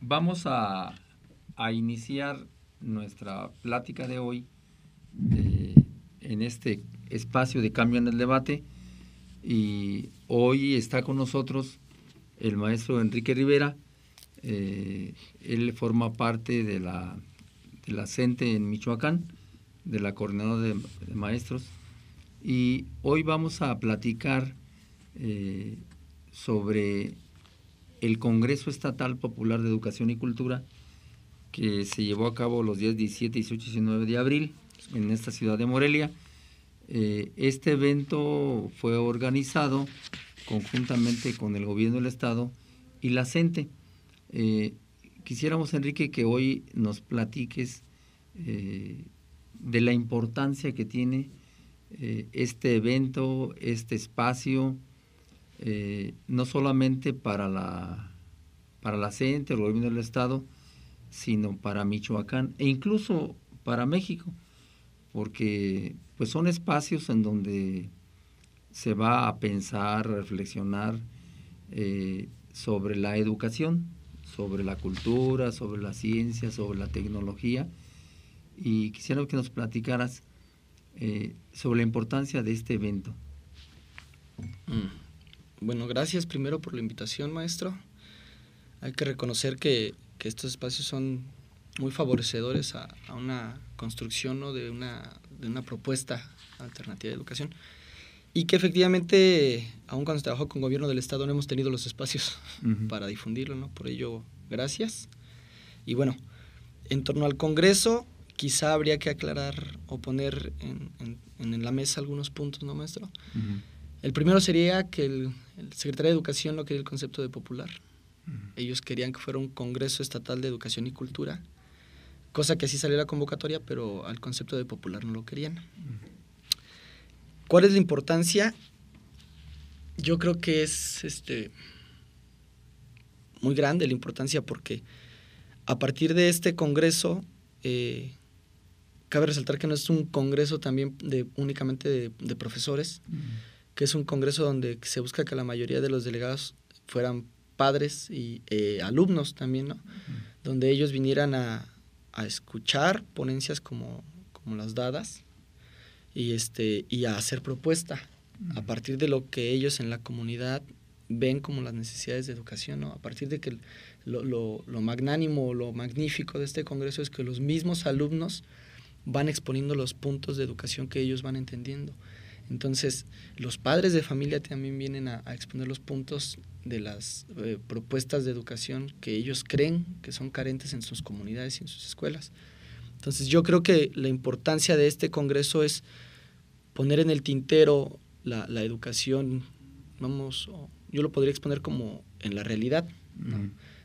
Vamos a iniciar nuestra plática de hoy en este espacio de Cambio en el Debate, y hoy está con nosotros el maestro Enrique Rivera. Él forma parte de la CENTE en Michoacán, de la Coordinadora de Maestros, y hoy vamos a platicar sobre el Congreso Estatal Popular de Educación y Cultura, que se llevó a cabo los días 17, 18 y 19 de abril en esta ciudad de Morelia. Este evento fue organizado conjuntamente con el gobierno del estado y la CENTE. Quisiéramos, Enrique, que hoy nos platiques de la importancia que tiene este evento, este espacio, no solamente para la CENTE, el gobierno del estado, sino para Michoacán e incluso para México, porque pues son espacios en donde se va a pensar, reflexionar sobre la educación, sobre la cultura, sobre la ciencia, sobre la tecnología, y quisiera que nos platicaras sobre la importancia de este evento. Bueno, gracias primero por la invitación, maestro. Hay que reconocer que estos espacios son muy favorecedores a una construcción, ¿no?, de una propuesta alternativa de educación, y que efectivamente, aun cuando se trabajó con gobierno del estado, no hemos tenido los espacios para difundirlo, ¿no? Por ello, gracias. Y bueno, en torno al Congreso, quizá habría que aclarar o poner en la mesa algunos puntos, ¿no, maestro? El primero sería que el secretario de Educación no quería el concepto de popular. Ellos querían que fuera un Congreso Estatal de Educación y Cultura, cosa que así salió la convocatoria, pero al concepto de popular no lo querían. ¿Cuál es la importancia? Yo creo que es muy grande la importancia, porque a partir de este Congreso, cabe resaltar que no es un Congreso también únicamente de profesores, que es un Congreso donde se busca que la mayoría de los delegados fueran padres y alumnos también, ¿no? Donde ellos vinieran a escuchar ponencias como las dadas y a hacer propuesta a partir de lo que ellos en la comunidad ven como las necesidades de educación, ¿no? A partir de que lo magnánimo, lo magnífico de este congreso es que los mismos alumnos van exponiendo los puntos de educación que ellos van entendiendo. Entonces, los padres de familia también vienen a exponer los puntos de las propuestas de educación que ellos creen que son carentes en sus comunidades y en sus escuelas. Entonces, yo creo que la importancia de este congreso es poner en el tintero la educación, yo lo podría exponer como en la realidad,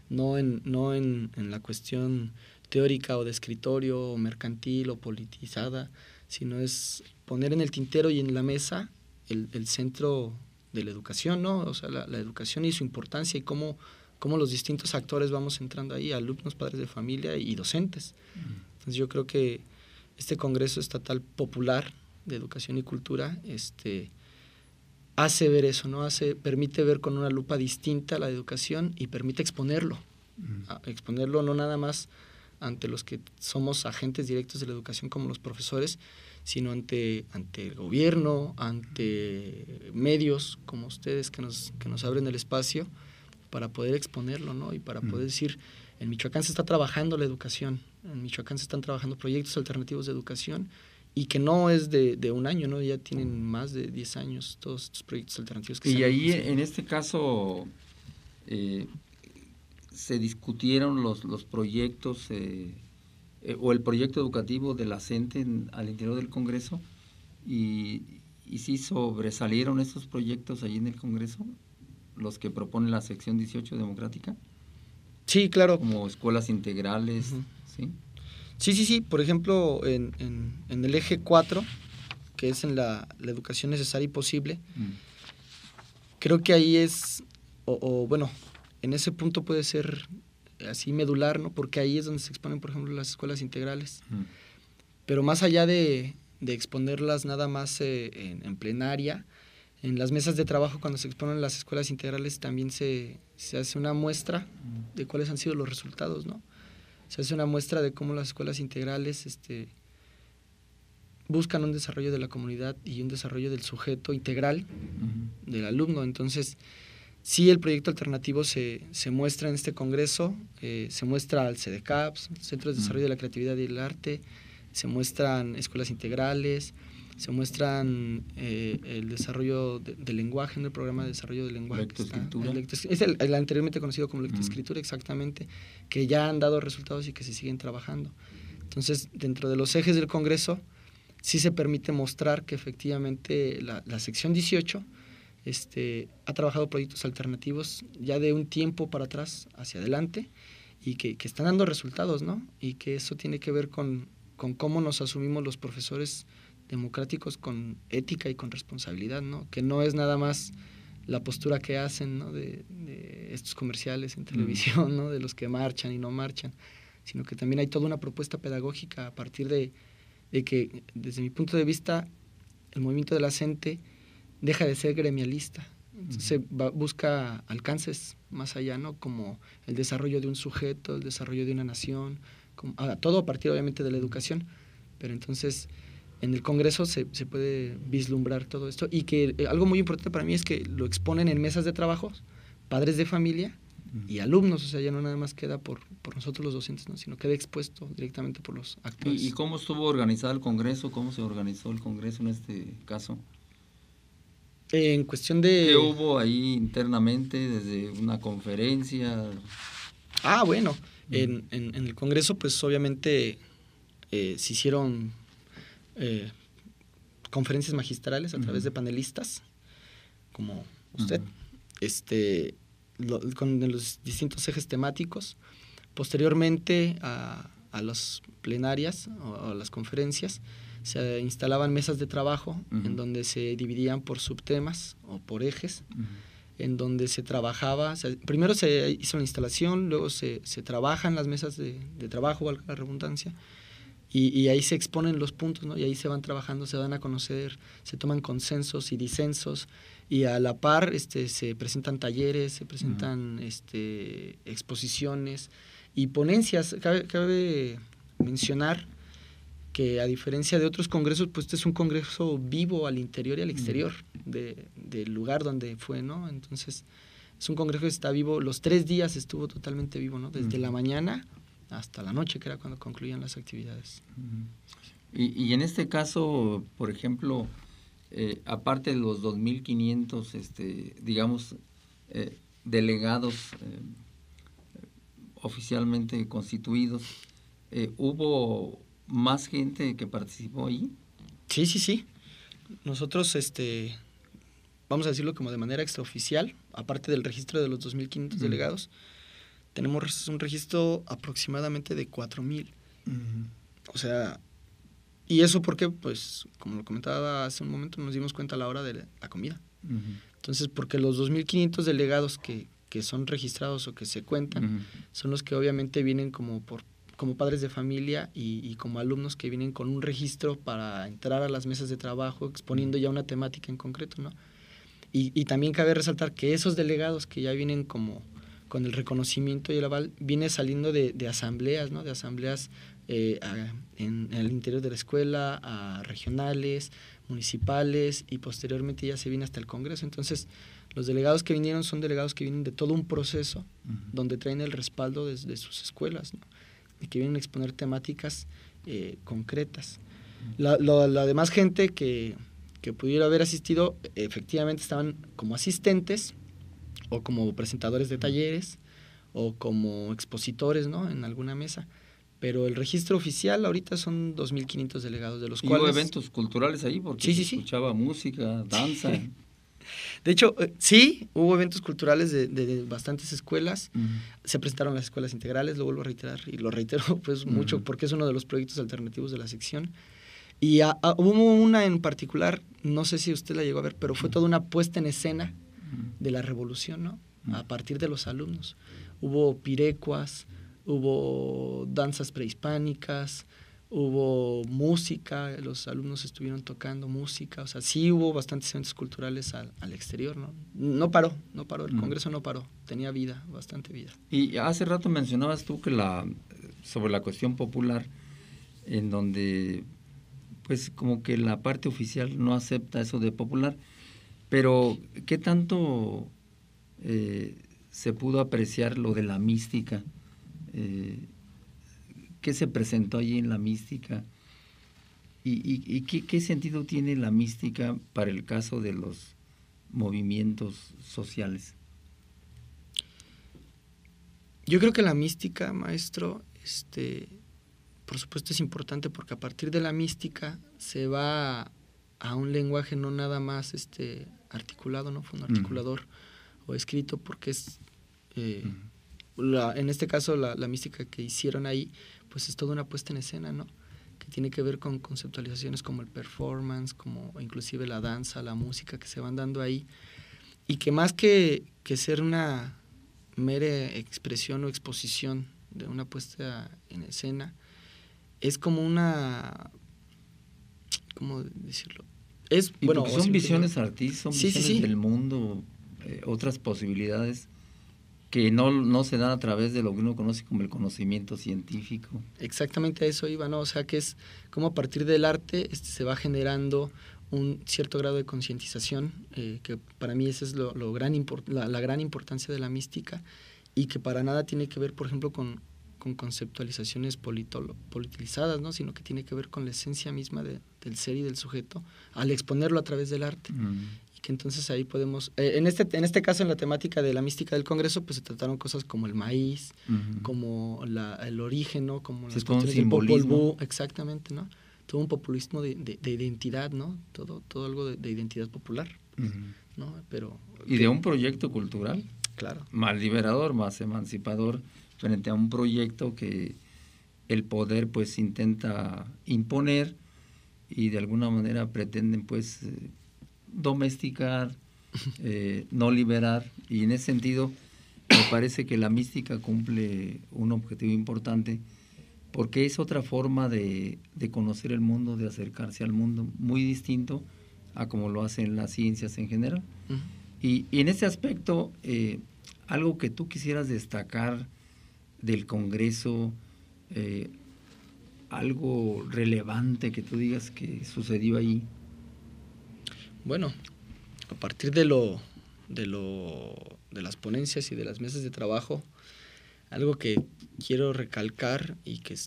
¿no? No en la cuestión teórica o de escritorio o mercantil o politizada, sino es poner en el tintero y en la mesa el centro de la educación, ¿no? O sea, la educación y su importancia, y cómo los distintos actores vamos entrando ahí, alumnos, padres de familia y docentes. Entonces yo creo que este Congreso Estatal Popular de Educación y Cultura hace ver eso, ¿no? Permite ver con una lupa distinta la educación y permite exponerlo. Exponerlo no nada más ante los que somos agentes directos de la educación como los profesores, sino ante el gobierno, ante medios como ustedes que nos abren el espacio para poder exponerlo, ¿no? Y para poder decir, en Michoacán se está trabajando la educación, en Michoacán se están trabajando proyectos alternativos de educación, y que no es de un año, ¿no? Ya tienen más de 10 años todos estos proyectos alternativos que y ahí en este caso se discutieron los proyectos o el proyecto educativo de la CENTE al interior del Congreso, y sí sobresalieron estos proyectos ahí en el Congreso, los que propone la sección 18 democrática. Sí, claro. Como escuelas integrales, ¿sí? Sí. Por ejemplo, en el eje 4, que es en la educación necesaria y posible, creo que ahí es, bueno, en ese punto puede ser así medular, ¿no? Porque ahí es donde se exponen, por ejemplo, las escuelas integrales. Pero más allá de exponerlas nada más en plenaria, En las mesas de trabajo, cuando se exponen las escuelas integrales, también se hace una muestra de cuáles han sido los resultados, ¿no? Se hace una muestra de cómo las escuelas integrales buscan un desarrollo de la comunidad y un desarrollo del sujeto integral del alumno. Entonces, sí, el proyecto alternativo se muestra en este congreso, se muestra al CDCAPS, Centros de Desarrollo de la Creatividad y el Arte, se muestran escuelas integrales, se muestran el desarrollo del lenguaje, en el programa de desarrollo del lenguaje. Lectoescritura. Es el anteriormente conocido como lectoescritura, exactamente, que ya han dado resultados y que se siguen trabajando. Entonces, dentro de los ejes del Congreso, sí se permite mostrar que efectivamente la sección 18 ha trabajado proyectos alternativos ya de un tiempo para atrás hacia adelante y que están dando resultados, ¿no? Y que eso tiene que ver con cómo nos asumimos los profesores democráticos con ética y con responsabilidad, ¿no? Que no es nada más la postura que hacen, ¿no? de estos comerciales en televisión, ¿no? De los que marchan y no marchan, sino que también hay toda una propuesta pedagógica a partir de que, desde mi punto de vista, el movimiento de la CENTE deja de ser gremialista. Entonces busca alcances más allá, ¿no? Como el desarrollo de un sujeto, el desarrollo de una nación, todo a partir obviamente de la educación, pero entonces en el Congreso se puede vislumbrar todo esto y que algo muy importante para mí es que lo exponen en mesas de trabajo padres de familia y alumnos, o sea, ya no nada más queda por nosotros los docentes, ¿no? Sino queda expuesto directamente por los actores. ¿Y cómo estuvo organizado el Congreso? ¿Cómo se organizó el Congreso en este caso? En cuestión de... ¿Qué hubo ahí internamente desde una conferencia? Bueno, en el Congreso pues obviamente se hicieron conferencias magistrales a través de panelistas, como usted, con los distintos ejes temáticos. Posteriormente a las plenarias o a las conferencias se instalaban mesas de trabajo en donde se dividían por subtemas o por ejes, en donde se trabajaba, primero se hizo la instalación, luego se trabajan las mesas de trabajo, valga la redundancia, y ahí se exponen los puntos, ¿no? Y ahí se van trabajando, se dan a conocer, se toman consensos y disensos, y a la par se presentan talleres, se presentan exposiciones y ponencias. Cabe mencionar que a diferencia de otros congresos, pues este es un congreso vivo al interior y al exterior del lugar donde fue, ¿no? Entonces, es un congreso que está vivo, los 3 días estuvo totalmente vivo, ¿no? Desde la mañana hasta la noche, que era cuando concluían las actividades. Y en este caso, por ejemplo, aparte de los 2.500, digamos, delegados oficialmente constituidos, ¿hubo más gente que participó ahí? Sí. Nosotros, vamos a decirlo como de manera extraoficial, aparte del registro de los 2.500 delegados, tenemos un registro aproximadamente de 4.000. O sea, ¿y eso por qué? Pues, como lo comentaba hace un momento, nos dimos cuenta a la hora de la comida. Entonces, porque los 2.500 delegados que son registrados o que se cuentan, son los que obviamente vienen como padres de familia y como alumnos que vienen con un registro para entrar a las mesas de trabajo exponiendo ya una temática en concreto, ¿no? Y también cabe resaltar que esos delegados que ya vienen como con el reconocimiento y el aval, viene saliendo de asambleas, ¿no? De asambleas en el interior de la escuela, a regionales, municipales, y posteriormente ya se viene hasta el Congreso. Entonces, los delegados que vinieron son delegados que vienen de todo un proceso donde traen el respaldo de sus escuelas, ¿no? Y que vienen a exponer temáticas concretas. La demás gente que pudiera haber asistido, efectivamente estaban como asistentes o como presentadores de talleres o como expositores, ¿no? En alguna mesa. Pero el registro oficial ahorita son 2.500 delegados, de los cuales... ¿Hubo eventos culturales ahí? Porque se escuchaba música, danza. De hecho, sí, hubo eventos culturales de bastantes escuelas. Se presentaron las escuelas integrales, lo vuelvo a reiterar, y lo reitero pues mucho porque es uno de los proyectos alternativos de la sección. Y hubo una en particular, no sé si usted la llegó a ver, pero fue toda una puesta en escena de la revolución, ¿no? A partir de los alumnos. Hubo pirecuas, hubo danzas prehispánicas, hubo música, los alumnos estuvieron tocando música, o sea, sí hubo bastantes eventos culturales al exterior, ¿no? No paró, el Congreso no paró, tenía vida, bastante vida. Y hace rato mencionabas tú que sobre la cuestión popular, en donde pues como que la parte oficial no acepta eso de popular, pero ¿qué tanto se pudo apreciar lo de la mística? ¿Qué se presentó allí en la mística? ¿Y qué sentido tiene la mística para el caso de los movimientos sociales? Yo creo que la mística, maestro, por supuesto es importante porque a partir de la mística se va a un lenguaje no nada más articulado, ¿no? Fonoarticulador o escrito, porque es en este caso la mística que hicieron ahí, pues es toda una puesta en escena, ¿no? Que tiene que ver con conceptualizaciones como el performance, como inclusive la danza, la música que se van dando ahí, y que más que ser una mera expresión o exposición de una puesta en escena, es como una, ¿cómo decirlo? Es, y bueno, son visiones artísticas, son visiones del mundo, otras posibilidades que no se dan a través de lo que uno conoce como el conocimiento científico. Exactamente a eso iba, ¿no? O sea, que es como a partir del arte se va generando un cierto grado de concientización, que para mí esa es la gran importancia de la mística, y que para nada tiene que ver, por ejemplo, con conceptualizaciones politizadas, ¿no? Sino que tiene que ver con la esencia misma del ser y del sujeto, al exponerlo a través del arte. Y que entonces ahí podemos... en este caso, en la temática de la mística del Congreso, pues se trataron cosas como el maíz, como el origen, ¿no? Como las cuestiones del Popol Vuh, exactamente, ¿no? Todo un populismo de identidad, ¿no? Todo algo de identidad popular, ¿no? Pero... Y de un proyecto cultural. Claro. Más liberador, más emancipador, frente a un proyecto que el poder pues intenta imponer y de alguna manera pretenden pues domesticar, no liberar, y en ese sentido me parece que la mística cumple un objetivo importante porque es otra forma de conocer el mundo, de acercarse al mundo, muy distinto a como lo hacen las ciencias en general. Y en ese aspecto, algo que tú quisieras destacar del Congreso, algo relevante que tú digas que sucedió ahí. Bueno, a partir de las ponencias y de las mesas de trabajo, algo que quiero recalcar y que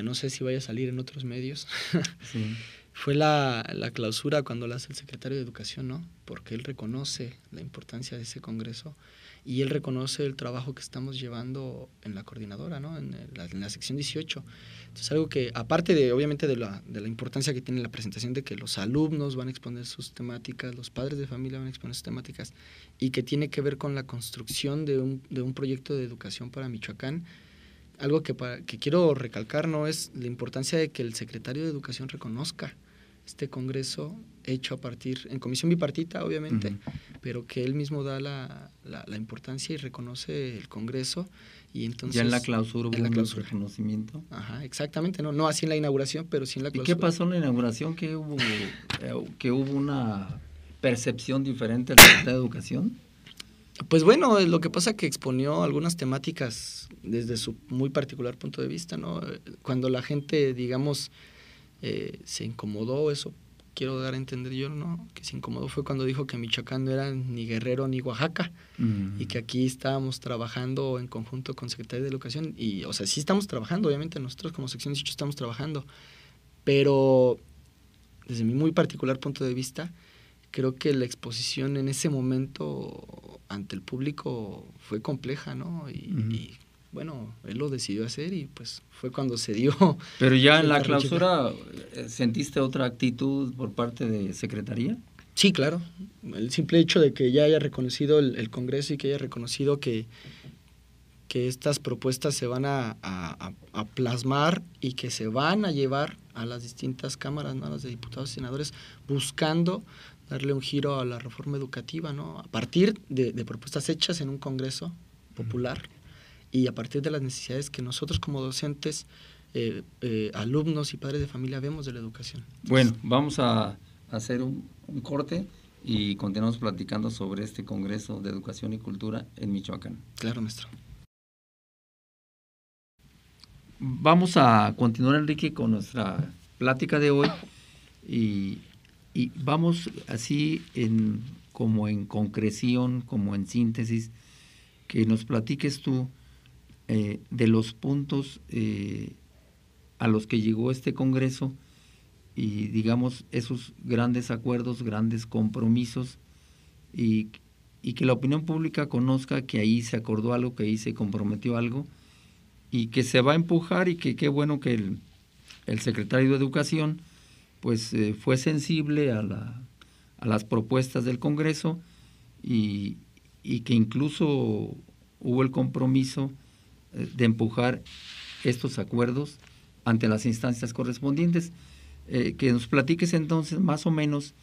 no sé si vaya a salir en otros medios, sí. Fue la clausura cuando la hace el secretario de Educación, ¿no? Porque él reconoce la importancia de ese congreso y él reconoce el trabajo que estamos llevando en la coordinadora, ¿no? En la sección 18. Entonces, algo que, aparte de, obviamente, de la importancia que tiene la presentación de que los alumnos van a exponer sus temáticas, los padres de familia van a exponer sus temáticas, y que tiene que ver con la construcción de un proyecto de educación para Michoacán, algo que quiero recalcar, ¿no? Es la importancia de que el secretario de Educación reconozca este congreso hecho en comisión bipartita, obviamente, pero que él mismo da la importancia y reconoce el congreso. Y entonces, ya en la clausura hubo un reconocimiento. Ajá, exactamente, no así en la inauguración, pero sí en la clausura. ¿Y qué pasó en la inauguración? ¿Que hubo una percepción diferente al secretario de Educación? Pues bueno, lo que pasa es que exponió algunas temáticas desde su muy particular punto de vista, ¿no? Cuando la gente, digamos, se incomodó, eso quiero dar a entender yo, ¿no? Que se incomodó fue cuando dijo que Michoacán no era ni Guerrero ni Oaxaca, y que aquí estábamos trabajando en conjunto con Secretaría de Educación, y, o sea, sí estamos trabajando, obviamente nosotros como sección 18 estamos trabajando, pero desde mi muy particular punto de vista, creo que la exposición en ese momento ante el público fue compleja, ¿no? Y bueno, él lo decidió hacer y pues fue cuando se dio. Pero ya en la clausura, ¿sentiste otra actitud por parte de Secretaría? Sí, claro. El simple hecho de que ya haya reconocido el Congreso y que haya reconocido que estas propuestas se van a plasmar y que se van a llevar a las distintas cámaras, ¿no? A las de diputados y senadores, buscando darle un giro a la reforma educativa, ¿no? A partir de propuestas hechas en un Congreso popular y a partir de las necesidades que nosotros como docentes alumnos y padres de familia vemos de la educación. Bueno, vamos a hacer un corte y continuamos platicando sobre este Congreso de Educación y Cultura en Michoacán. Claro, maestro. Vamos a continuar, Enrique, con nuestra plática de hoy y vamos así como en concreción, como en síntesis, que nos platiques tú de los puntos a los que llegó este Congreso y digamos esos grandes acuerdos, grandes compromisos y que la opinión pública conozca que ahí se acordó algo, que ahí se comprometió algo y que se va a empujar y que qué bueno que el secretario de Educación pues fue sensible a las propuestas del Congreso y que incluso hubo el compromiso de empujar estos acuerdos ante las instancias correspondientes. Que nos platiques entonces más o menos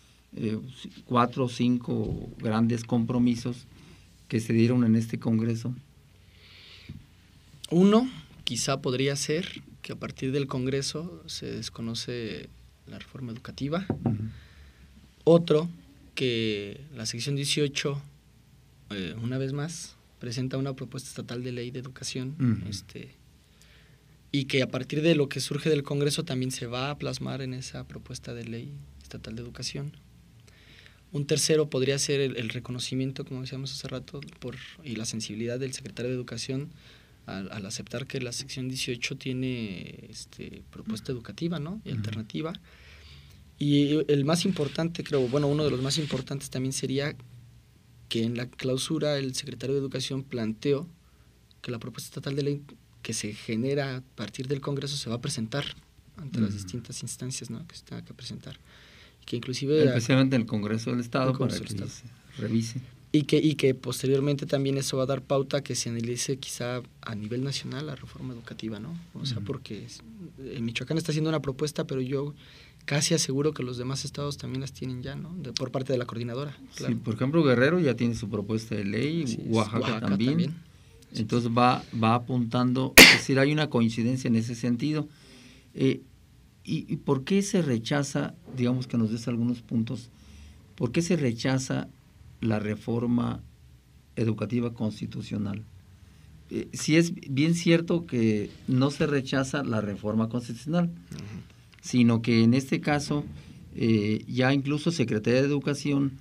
4 o 5 grandes compromisos que se dieron en este Congreso. Uno, quizá podría ser que a partir del Congreso se desconoce la reforma educativa. Uh-huh. Otro, que la sección 18, una vez más, presenta una propuesta estatal de ley de educación, uh-huh. Y que a partir de lo que surge del Congreso también se va a plasmar en esa propuesta de ley estatal de educación. Un tercero podría ser el reconocimiento, como decíamos hace rato, y la sensibilidad del secretario de Educación al aceptar que la sección 18 tiene propuesta educativa, ¿no? Y alternativa. Y el más importante, creo, uno de los más importantes también sería que en la clausura el secretario de Educación planteó que la propuesta estatal de ley que se genera a partir del Congreso se va a presentar ante las distintas instancias, ¿no? Que se tenga que presentar. Que inclusive especialmente en el Congreso del Estado para que se revise. Y que posteriormente también eso va a dar pauta a que se analice quizá a nivel nacional la reforma educativa, ¿no? O sea, porque en Michoacán está haciendo una propuesta, pero yo casi aseguro que los demás estados también las tienen ya, ¿no? Por parte de la coordinadora. Claro. Sí, por ejemplo, Guerrero ya tiene su propuesta de ley, sí, Oaxaca también. Entonces va apuntando, es decir, hay una coincidencia en ese sentido. ¿Y por qué se rechaza, digamos que nos des algunos puntos, por qué se rechaza la reforma educativa constitucional? Sí es bien cierto que no se rechaza la reforma constitucional, uh-huh. sino que en este caso ya incluso Secretaría de Educación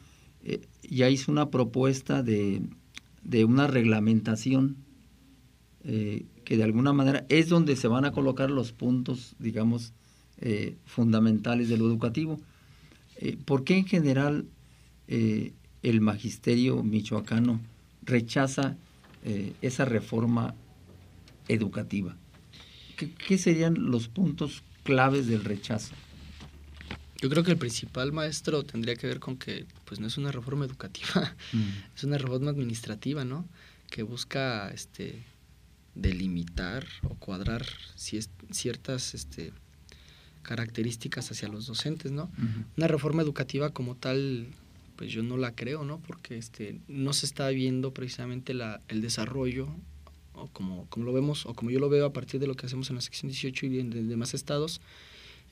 ya hizo una propuesta de una reglamentación que de alguna manera es donde se van a colocar los puntos, digamos, fundamentales de lo educativo. ¿Por qué en general el magisterio michoacano rechaza esa reforma educativa? ¿Qué serían los puntos claves del rechazo? Yo creo que el principal, maestro, tendría que ver con que pues no es una reforma educativa, es una reforma administrativa, ¿no? Que busca delimitar o cuadrar ciertas características hacia los docentes, ¿no? Uh-huh. Una reforma educativa como tal, pues yo no la creo, ¿no? Porque no se está viendo precisamente el desarrollo, o como lo vemos, o como yo lo veo a partir de lo que hacemos en la sección 18 y en los demás estados,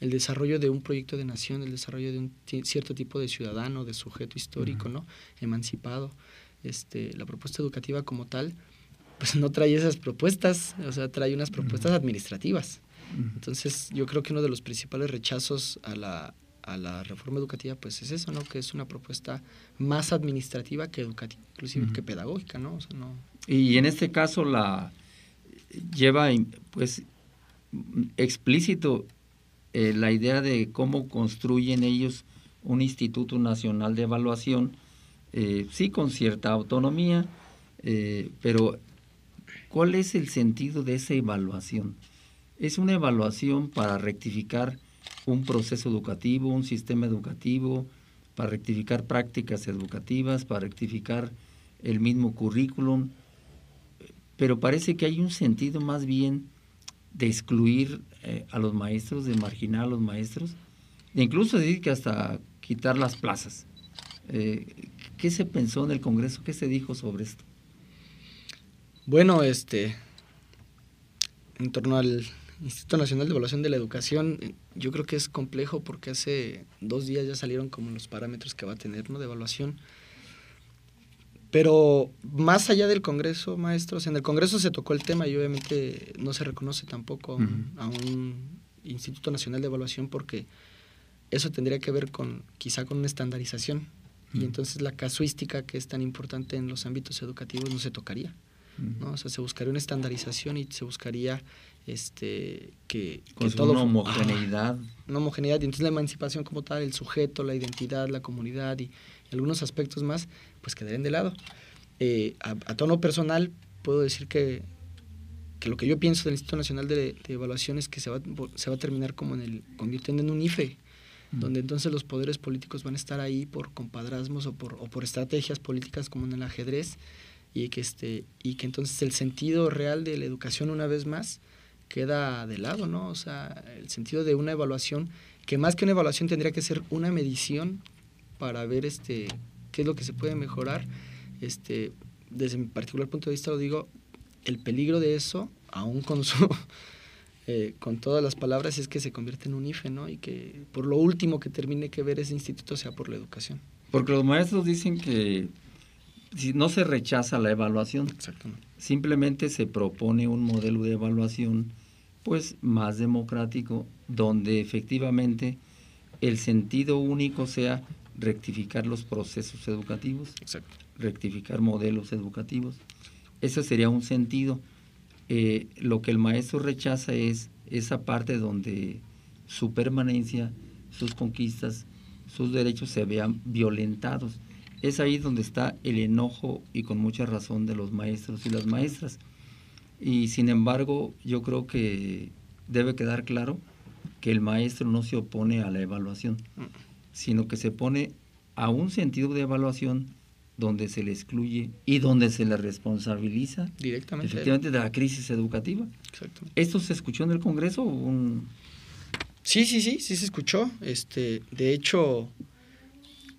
el desarrollo de un proyecto de nación, el desarrollo de un cierto tipo de ciudadano, de sujeto histórico, uh-huh. ¿no? Emancipado. La propuesta educativa como tal, pues no trae esas propuestas, o sea, trae unas propuestas uh-huh. administrativas. Uh-huh. Entonces, yo creo que uno de los principales rechazos a la reforma educativa, pues es eso, ¿no? Que es una propuesta más administrativa que educativa, inclusive uh-huh. que pedagógica, ¿no? O sea, no. Y en este caso la lleva, pues, explícito la idea de cómo construyen ellos un Instituto Nacional de Evaluación, sí con cierta autonomía, pero ¿cuál es el sentido de esa evaluación? ¿Es una evaluación para rectificar un proceso educativo, un sistema educativo, para rectificar prácticas educativas, para rectificar el mismo currículum? Pero parece que hay un sentido más bien de excluir a los maestros, de marginar a los maestros, e incluso decir que hasta quitar las plazas. ¿Qué se pensó en el Congreso? ¿Qué se dijo sobre esto? Bueno, en torno al Instituto Nacional de Evaluación de la Educación, yo creo que es complejo porque hace 2 días ya salieron como los parámetros que va a tener, ¿no?, de evaluación. Pero más allá del Congreso, maestros, en el Congreso se tocó el tema y obviamente no se reconoce tampoco a un Instituto Nacional de Evaluación porque eso tendría que ver quizá con una estandarización y entonces la casuística, que es tan importante en los ámbitos educativos, no se tocaría, ¿no? O sea, se buscaría una estandarización y se buscaría que todo una homogeneidad. Una homogeneidad, y entonces la emancipación como tal, el sujeto, la identidad, la comunidad y algunos aspectos más, pues quedarían de lado. A tono personal, puedo decir que lo que yo pienso del Instituto Nacional de Evaluación es que se va a terminar convirtiendo en un IFE, donde entonces los poderes políticos van a estar ahí por compadrazmos o por estrategias políticas como en el ajedrez, y que entonces el sentido real de la educación, una vez más, queda de lado, ¿no? O sea, el sentido de una evaluación, que más que una evaluación tendría que ser una medición para ver qué es lo que se puede mejorar. Desde mi particular punto de vista lo digo, el peligro de eso, aún con con todas las palabras, es que se convierte en un IFE, ¿no? Y que por lo último que termine que ver ese instituto sea por la educación. Porque los maestros dicen que si no se rechaza la evaluación, simplemente se propone un modelo de evaluación pues más democrático, donde efectivamente el sentido único sea rectificar los procesos educativos, rectificar modelos educativos. Ese sería un sentido. Lo que el maestro rechaza es esa parte donde su permanencia, sus conquistas, sus derechos se vean violentados. Es ahí donde está el enojo, y con mucha razón, de los maestros y las maestras. Y sin embargo, yo creo que debe quedar claro que el maestro no se opone a la evaluación, sino que se opone a un sentido de evaluación donde se le excluye y donde se le responsabiliza directamente, efectivamente, de la crisis educativa. ¿Esto se escuchó en el Congreso? Sí se escuchó. De hecho,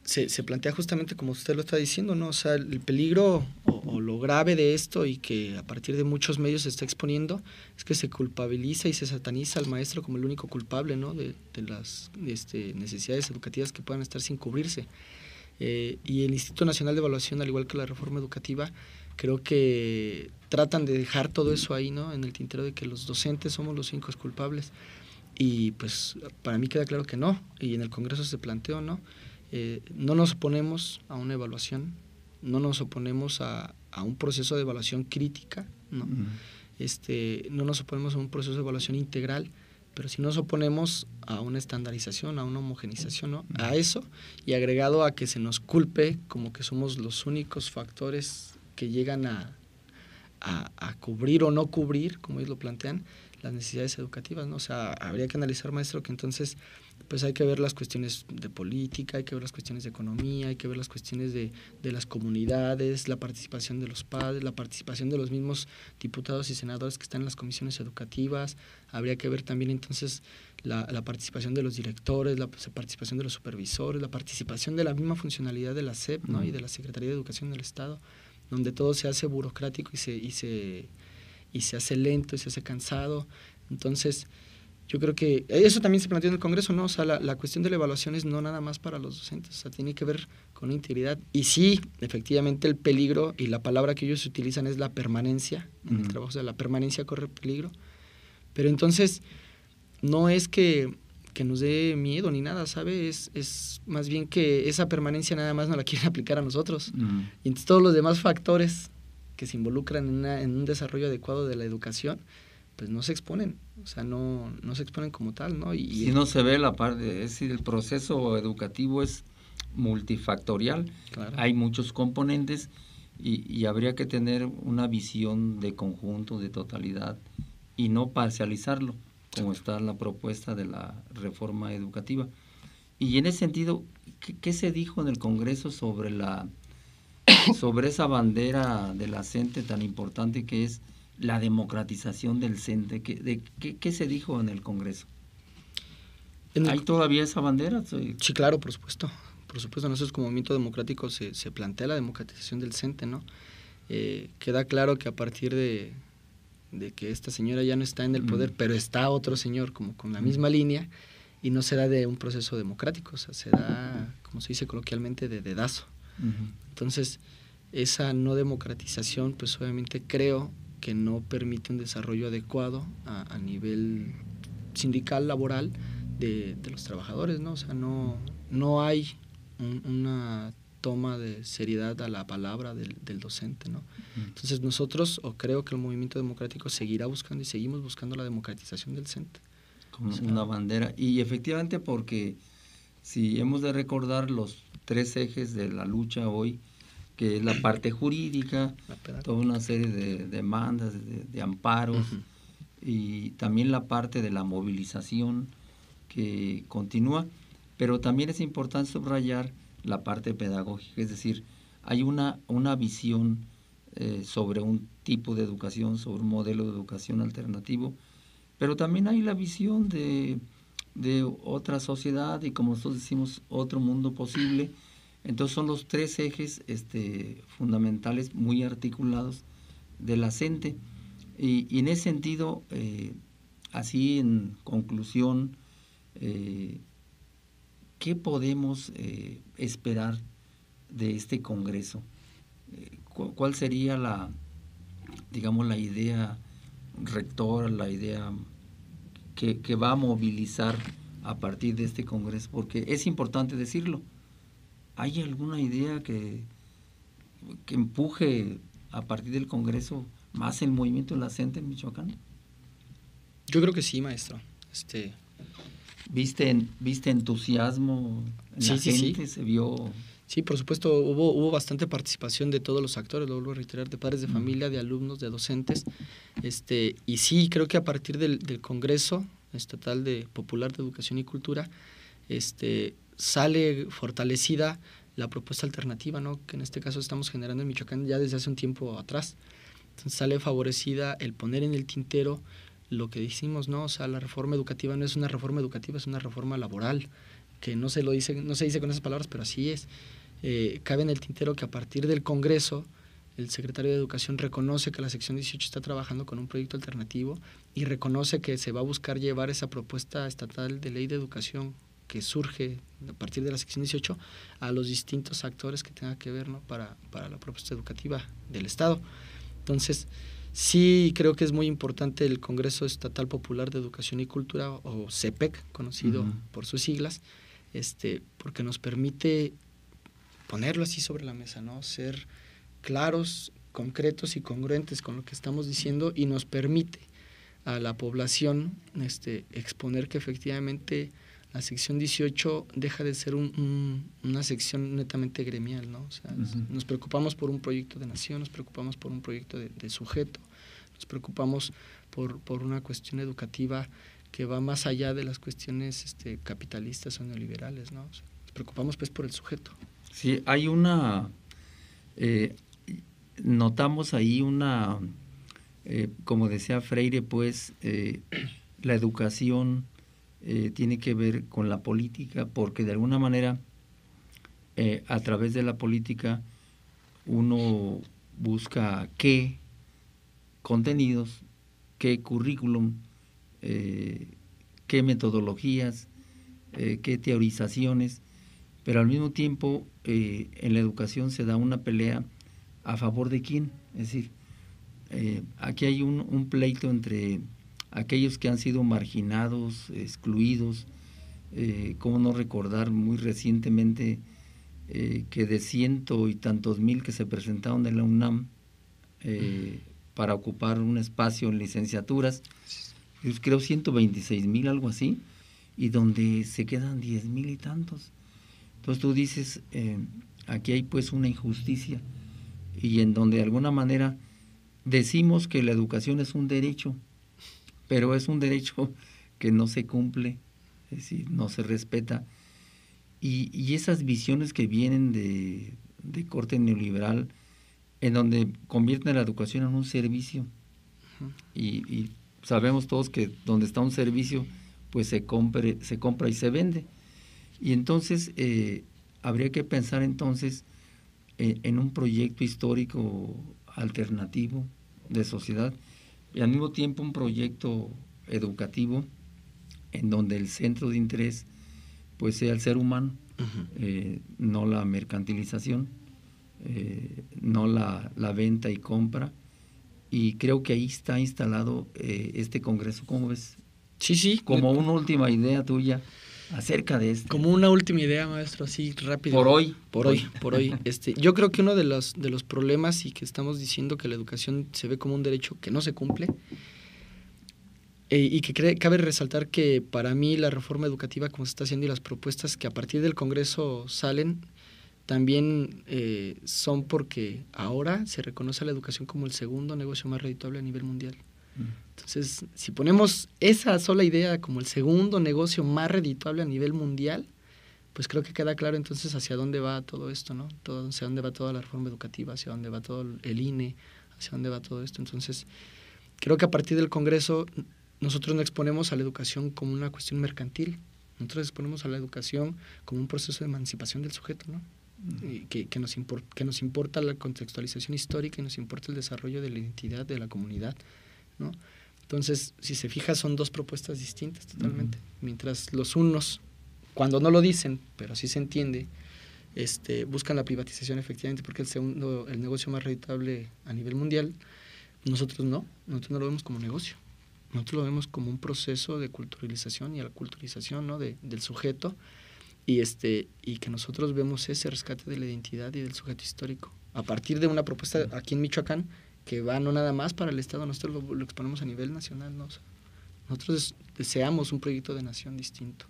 se plantea justamente como usted lo está diciendo, ¿no? O sea, el peligro o lo grave de esto, y que a partir de muchos medios se está exponiendo, es que se culpabiliza y se sataniza al maestro como el único culpable, ¿no?, de las necesidades educativas que puedan estar sin cubrirse. Y el Instituto Nacional de Evaluación, al igual que la reforma educativa, creo que tratan de dejar todo eso ahí, ¿no?, en el tintero, de que los docentes somos los únicos culpables. Y pues para mí queda claro que no, y en el Congreso se planteó, ¿no? No nos oponemos a una evaluación, no nos oponemos a un proceso de evaluación crítica, ¿no? No nos oponemos a un proceso de evaluación integral, pero sí nos oponemos a una estandarización, a una homogenización, ¿no?, a eso, y agregado a que se nos culpe como que somos los únicos factores que llegan a cubrir o no cubrir, como ellos lo plantean, las necesidades educativas, ¿no? O sea, habría que analizar, maestro, que entonces pues hay que ver las cuestiones de política, hay que ver las cuestiones de economía, hay que ver las cuestiones de las comunidades, la participación de los padres, la participación de los mismos diputados y senadores que están en las comisiones educativas. Habría que ver también entonces la participación de los directores, la participación de los supervisores, la participación de la misma funcionalidad de la SEP, ¿no?, y de la Secretaría de Educación del Estado, donde todo se hace burocrático y se hace lento y se hace cansado. Entonces, yo creo que eso también se planteó en el Congreso, ¿no? O sea, la cuestión de la evaluación es no nada más para los docentes, o sea, tiene que ver con integridad. Y sí, efectivamente, el peligro, y la palabra que ellos utilizan es la permanencia en el trabajo, o sea, la permanencia corre peligro. Pero entonces, no es que nos dé miedo ni nada, ¿sabe? Es más bien que esa permanencia nada más no la quieren aplicar a nosotros. Y entonces todos los demás factores que se involucran en un desarrollo adecuado de la educación, pues no se exponen, o sea, no se exponen como tal, ¿no? Y si no se ve la parte, es decir, el proceso educativo es multifactorial, claro. Hay muchos componentes y habría que tener una visión de conjunto, de totalidad, y no parcializarlo, como está la propuesta de la reforma educativa. Y en ese sentido, ¿qué se dijo en el Congreso sobre esa bandera de la CENTE tan importante que es la democratización del CENTE? ¿Qué se dijo en el Congreso? ¿Hay todavía esa bandera? Sí, claro, por supuesto. Por supuesto, nosotros como movimiento democrático se plantea la democratización del CENTE, ¿no? Queda claro que a partir de de que esta señora ya no está en el poder, pero está otro señor como con la misma línea, y no será de un proceso democrático, o sea, será, como se dice coloquialmente, de dedazo. Entonces, esa no democratización, pues obviamente creo que no permite un desarrollo adecuado a nivel sindical, laboral, de los trabajadores, ¿no? O sea, no hay una toma de seriedad a la palabra del docente, ¿no? Entonces nosotros, o creo que el movimiento democrático seguirá buscando y seguimos buscando la democratización del CENTE. Como una bandera. Y efectivamente, porque si hemos de recordar los 3 ejes de la lucha hoy, que es la parte jurídica, toda una serie de demandas, de amparos, y también la parte de la movilización que continúa, pero también es importante subrayar la parte pedagógica, es decir, hay una visión sobre un tipo de educación, sobre un modelo de educación alternativo, pero también hay la visión de otra sociedad y, como nosotros decimos, otro mundo posible. Entonces son los 3 ejes fundamentales muy articulados de la CENTE. Y en ese sentido, así en conclusión, ¿qué podemos esperar de este Congreso? ¿Cuál sería la idea rectora, la idea que va a movilizar a partir de este Congreso? Porque es importante decirlo. ¿Hay alguna idea que empuje a partir del Congreso más el movimiento de la CENTE en Michoacán? Yo creo que sí, maestro. ¿Viste entusiasmo en la gente? Sí. ¿Se vio? Sí, por supuesto, hubo bastante participación de todos los actores, lo vuelvo a reiterar, de padres de familia, de alumnos, de docentes. Y sí, creo que a partir del Congreso Estatal Popular de Educación y Cultura, sale fortalecida la propuesta alternativa, ¿no? Que en este caso estamos generando en Michoacán ya desde hace un tiempo atrás. Entonces sale favorecida el poner en el tintero lo que decimos, ¿no? O sea, la reforma educativa no es una reforma educativa, es una reforma laboral, que no se dice con esas palabras, pero así es. Cabe en el tintero que a partir del Congreso el secretario de Educación reconoce que la sección 18 está trabajando con un proyecto alternativo y reconoce que se va a buscar llevar esa propuesta estatal de ley de educación que surge a partir de la sección 18 a los distintos actores que tengan que ver, ¿no? para la propuesta educativa del Estado. Entonces, sí creo que es muy importante el Congreso Estatal Popular de Educación y Cultura, o CEPEC, conocido por sus siglas, porque nos permite ponerlo así sobre la mesa, ¿no? Ser claros, concretos y congruentes con lo que estamos diciendo, y nos permite a la población exponer que efectivamente la sección 18 deja de ser una sección netamente gremial, ¿no? O sea, nos preocupamos por un proyecto de nación, nos preocupamos por un proyecto de sujeto, nos preocupamos por una cuestión educativa que va más allá de las cuestiones capitalistas o neoliberales, ¿no? O sea, nos preocupamos pues por el sujeto. Sí, hay notamos ahí como decía Freire, pues la educación tiene que ver con la política, porque de alguna manera a través de la política uno busca qué contenidos, qué currículum, qué metodologías, qué teorizaciones, pero al mismo tiempo en la educación se da una pelea a favor de quién. Es decir, aquí hay un pleito entre aquellos que han sido marginados, excluidos. Cómo no recordar muy recientemente que de 100 y tantos mil que se presentaron en la UNAM para ocupar un espacio en licenciaturas, yo creo 126,000, algo así, y donde se quedan 10,000 y tantos. Entonces tú dices, aquí hay pues una injusticia, y en donde de alguna manera decimos que la educación es un derecho, pero es un derecho que no se cumple, es decir, no se respeta. Y esas visiones que vienen de corte neoliberal, en donde convierten la educación en un servicio, y sabemos todos que donde está un servicio, pues se compra y se vende. Y entonces habría que pensar entonces en un proyecto histórico alternativo de sociedad, y al mismo tiempo un proyecto educativo en donde el centro de interés pues sea el ser humano, no la mercantilización, no la venta y compra, y creo que ahí está instalado este congreso. ¿Cómo ves? Sí. Como una última idea tuya acerca de esto. Como una última idea, maestro, así rápido. Por hoy. Yo creo que uno de los problemas, y que estamos diciendo que la educación se ve como un derecho que no se cumple, y que cabe resaltar que para mí la reforma educativa como se está haciendo y las propuestas que a partir del Congreso salen, también son porque ahora se reconoce a la educación como el segundo negocio más redituable a nivel mundial. Entonces, si ponemos esa sola idea como el segundo negocio más redituable a nivel mundial, pues creo que queda claro entonces hacia dónde va todo esto, ¿no? Hacia dónde va toda la reforma educativa, hacia dónde va todo el INE, hacia dónde va todo esto. Entonces, creo que a partir del Congreso nosotros no exponemos a la educación como una cuestión mercantil, nosotros exponemos a la educación como un proceso de emancipación del sujeto, ¿no? Que nos importa la contextualización histórica y nos importa el desarrollo de la identidad de la comunidad, ¿no? Entonces, si se fija, son dos propuestas distintas totalmente. Mientras los unos, cuando no lo dicen, pero sí se entiende, buscan la privatización efectivamente porque es el negocio más rentable a nivel mundial, nosotros no lo vemos como negocio. Nosotros lo vemos como un proceso de culturalización y aculturización, ¿no? del sujeto, y que nosotros vemos ese rescate de la identidad y del sujeto histórico. A partir de una propuesta aquí en Michoacán, que va no nada más para el Estado, nosotros lo exponemos a nivel nacional, ¿no? O sea, nosotros deseamos un proyecto de nación distinto.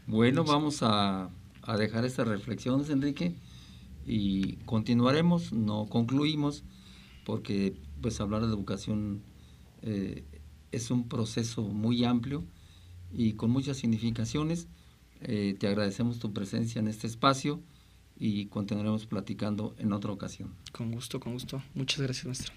Bueno, vamos a dejar estas reflexiones, Enrique, y continuaremos, no concluimos, porque pues hablar de educación es un proceso muy amplio y con muchas significaciones. Te agradecemos tu presencia en este espacio y continuaremos platicando en otra ocasión. Con gusto. Muchas gracias, maestro.